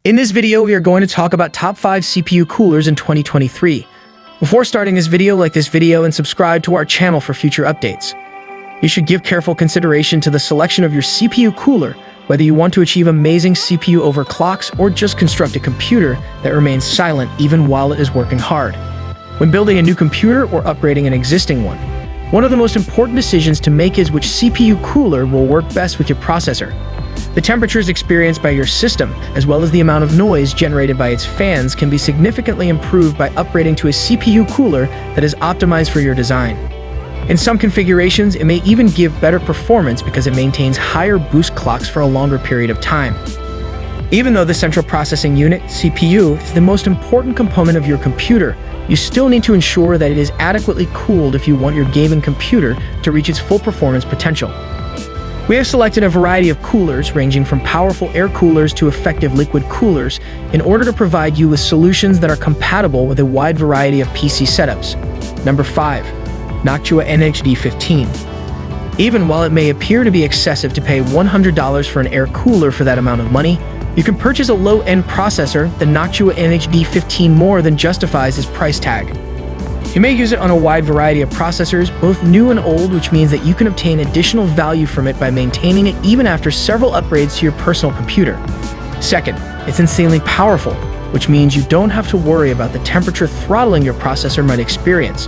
In this video, we are going to talk about top 5 CPU coolers in 2023. Before starting this video, like this video and subscribe to our channel for future updates. You should give careful consideration to the selection of your CPU cooler, whether you want to achieve amazing CPU overclocks or just construct a computer that remains silent even while it is working hard. When building a new computer or upgrading an existing one of the most important decisions to make is which CPU cooler will work best with your processor. The temperatures experienced by your system, as well as the amount of noise generated by its fans, can be significantly improved by upgrading to a CPU cooler that is optimized for your design. In some configurations, it may even give better performance because it maintains higher boost clocks for a longer period of time. Even though the central processing unit, CPU, is the most important component of your computer, you still need to ensure that it is adequately cooled if you want your gaming computer to reach its full performance potential. We have selected a variety of coolers ranging from powerful air coolers to effective liquid coolers in order to provide you with solutions that are compatible with a wide variety of PC setups. Number 5. Noctua NHD15. Even while it may appear to be excessive to pay $100 for an air cooler for that amount of money, you can purchase a low-end processor, the Noctua NHD15 more than justifies its price tag. You may use it on a wide variety of processors, both new and old, which means that you can obtain additional value from it by maintaining it even after several upgrades to your personal computer. Second, it's insanely powerful, which means you don't have to worry about the temperature throttling your processor might experience.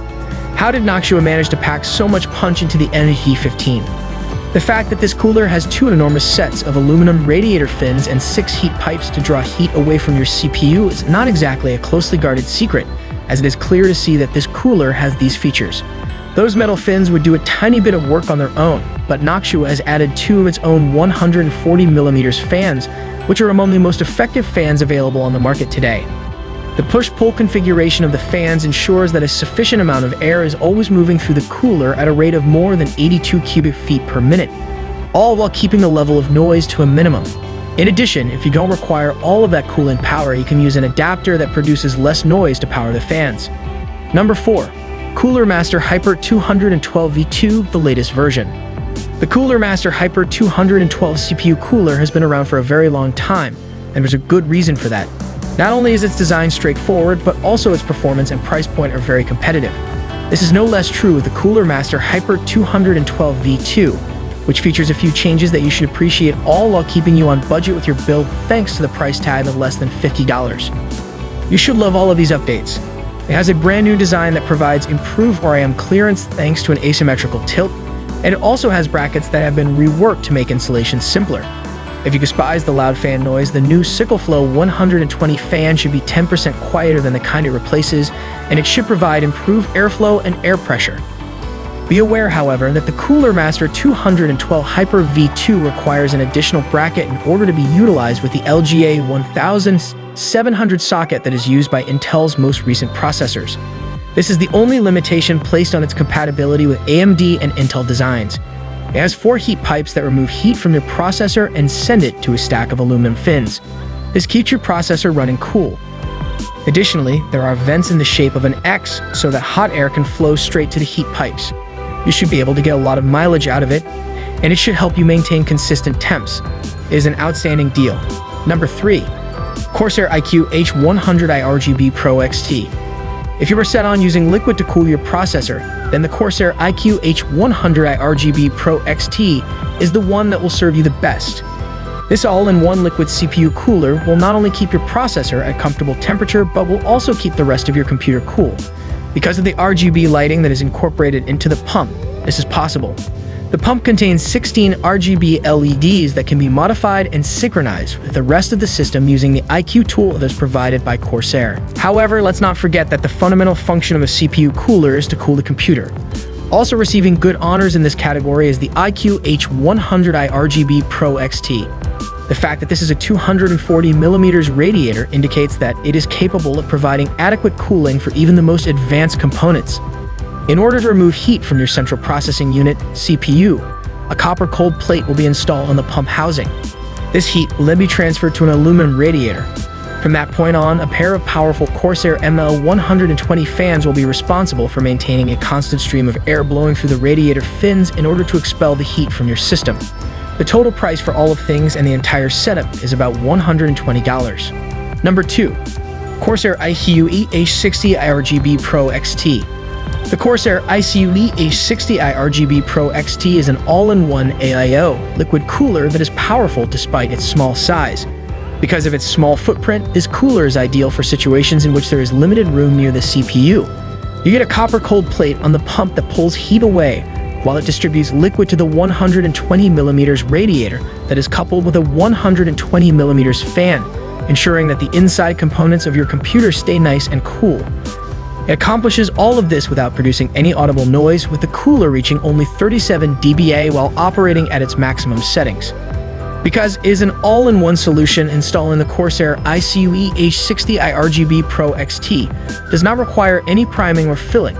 How did Noctua manage to pack so much punch into the NHD15? The fact that this cooler has 2 enormous sets of aluminum radiator fins and 6 heat pipes to draw heat away from your CPU is not exactly a closely guarded secret, as it is clear to see that this cooler has these features. Those metal fins would do a tiny bit of work on their own, but Noctua has added 2 of its own 140mm fans, which are among the most effective fans available on the market today. The push-pull configuration of the fans ensures that a sufficient amount of air is always moving through the cooler at a rate of more than 82 cubic feet per minute, all while keeping the level of noise to a minimum. In addition, if you don't require all of that cooling power, you can use an adapter that produces less noise to power the fans. Number 4. Cooler Master Hyper 212V2, the latest version. The Cooler Master Hyper 212 CPU cooler has been around for a very long time, and there's a good reason for that. Not only is its design straightforward, but also its performance and price point are very competitive. This is no less true with the Cooler Master Hyper 212V2, which features a few changes that you should appreciate, all while keeping you on budget with your build thanks to the price tag of less than $50. You should love all of these updates. It has a brand new design that provides improved RAM clearance thanks to an asymmetrical tilt, and it also has brackets that have been reworked to make installation simpler. If you despise the loud fan noise, the new SickleFlow 120 fan should be 10% quieter than the kind it replaces, and it should provide improved airflow and air pressure. Be aware, however, that the Cooler Master 212 Hyper V2 requires an additional bracket in order to be utilized with the LGA 1700 socket that is used by Intel's most recent processors. This is the only limitation placed on its compatibility with AMD and Intel designs. It has 4 heat pipes that remove heat from your processor and send it to a stack of aluminum fins. This keeps your processor running cool. Additionally, there are vents in the shape of an X so that hot air can flow straight to the heat pipes. You should be able to get a lot of mileage out of it, and it should help you maintain consistent temps. It is an outstanding deal. Number 3. Corsair iCUE H100i RGB Pro XT. If you are set on using liquid to cool your processor, then the Corsair iCUE H100i RGB Pro XT is the one that will serve you the best. This all-in-one liquid CPU cooler will not only keep your processor at comfortable temperature, but will also keep the rest of your computer cool. Because of the RGB lighting that is incorporated into the pump, this is possible. The pump contains 16 RGB LEDs that can be modified and synchronized with the rest of the system using the iCUE tool that is provided by Corsair. However, let's not forget that the fundamental function of a CPU cooler is to cool the computer. Also receiving good honors in this category is the iCUE H100i RGB Pro XT. The fact that this is a 240mm radiator indicates that it is capable of providing adequate cooling for even the most advanced components. In order to remove heat from your central processing unit, CPU, a copper cold plate will be installed on the pump housing. This heat will then be transferred to an aluminum radiator. From that point on, a pair of powerful Corsair ML120 fans will be responsible for maintaining a constant stream of air blowing through the radiator fins in order to expel the heat from your system. The total price for all of things and the entire setup is about $120. Number 2. Corsair IQ EH60 iRGB Pro XT. The Corsair IQ EH60 iRGB Pro XT is an all-in-one AIO liquid cooler that is powerful despite its small size. Because of its small footprint, this cooler is ideal for situations in which there is limited room near the CPU. You get a copper cold plate on the pump that pulls heat away, while it distributes liquid to the 120mm radiator that is coupled with a 120mm fan, ensuring that the inside components of your computer stay nice and cool. It accomplishes all of this without producing any audible noise, with the cooler reaching only 37 dBA while operating at its maximum settings. Because it is an all-in-one solution, installing the Corsair IQ EH60 iRGB Pro XT does not require any priming or filling,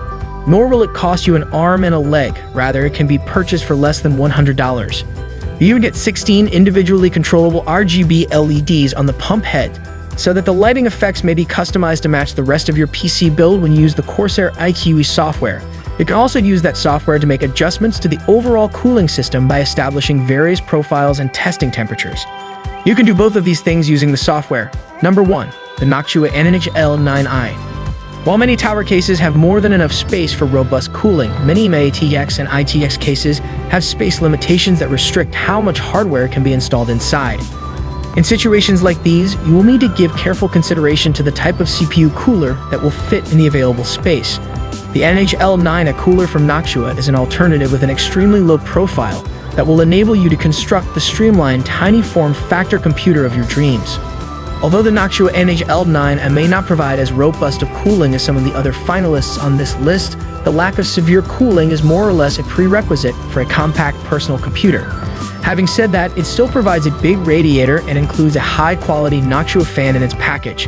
nor will it cost you an arm and a leg. Rather, it can be purchased for less than $100. You even get 16 individually controllable RGB LEDs on the pump head, so that the lighting effects may be customized to match the rest of your PC build when you use the Corsair IQ software. You can also use that software to make adjustments to the overall cooling system by establishing various profiles and testing temperatures. You can do both of these things using the software. Number 1. The Noctua NHL9i. While many tower cases have more than enough space for robust cooling, many ATX and ITX cases have space limitations that restrict how much hardware can be installed inside. In situations like these, you will need to give careful consideration to the type of CPU cooler that will fit in the available space. The NHL9i cooler from Noctua is an alternative with an extremely low profile that will enable you to construct the streamlined, tiny form factor computer of your dreams. Although the Noctua NHL9i may not provide as robust of cooling as some of the other finalists on this list, the lack of severe cooling is more or less a prerequisite for a compact personal computer. Having said that, it still provides a big radiator and includes a high-quality Noctua fan in its package.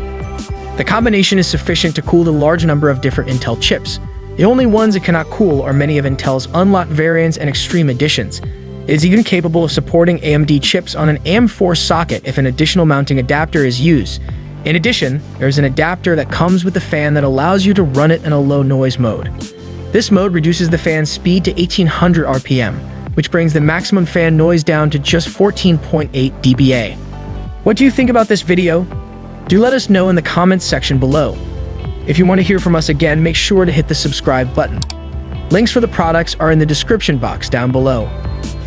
The combination is sufficient to cool the large number of different Intel chips. The only ones it cannot cool are many of Intel's unlocked variants and extreme editions. It is even capable of supporting AMD chips on an AM4 socket if an additional mounting adapter is used. In addition, there is an adapter that comes with the fan that allows you to run it in a low noise mode. This mode reduces the fan's speed to 1800 RPM, which brings the maximum fan noise down to just 14.8 dBA. What do you think about this video? Do let us know in the comments section below. If you want to hear from us again, make sure to hit the subscribe button. Links for the products are in the description box down below.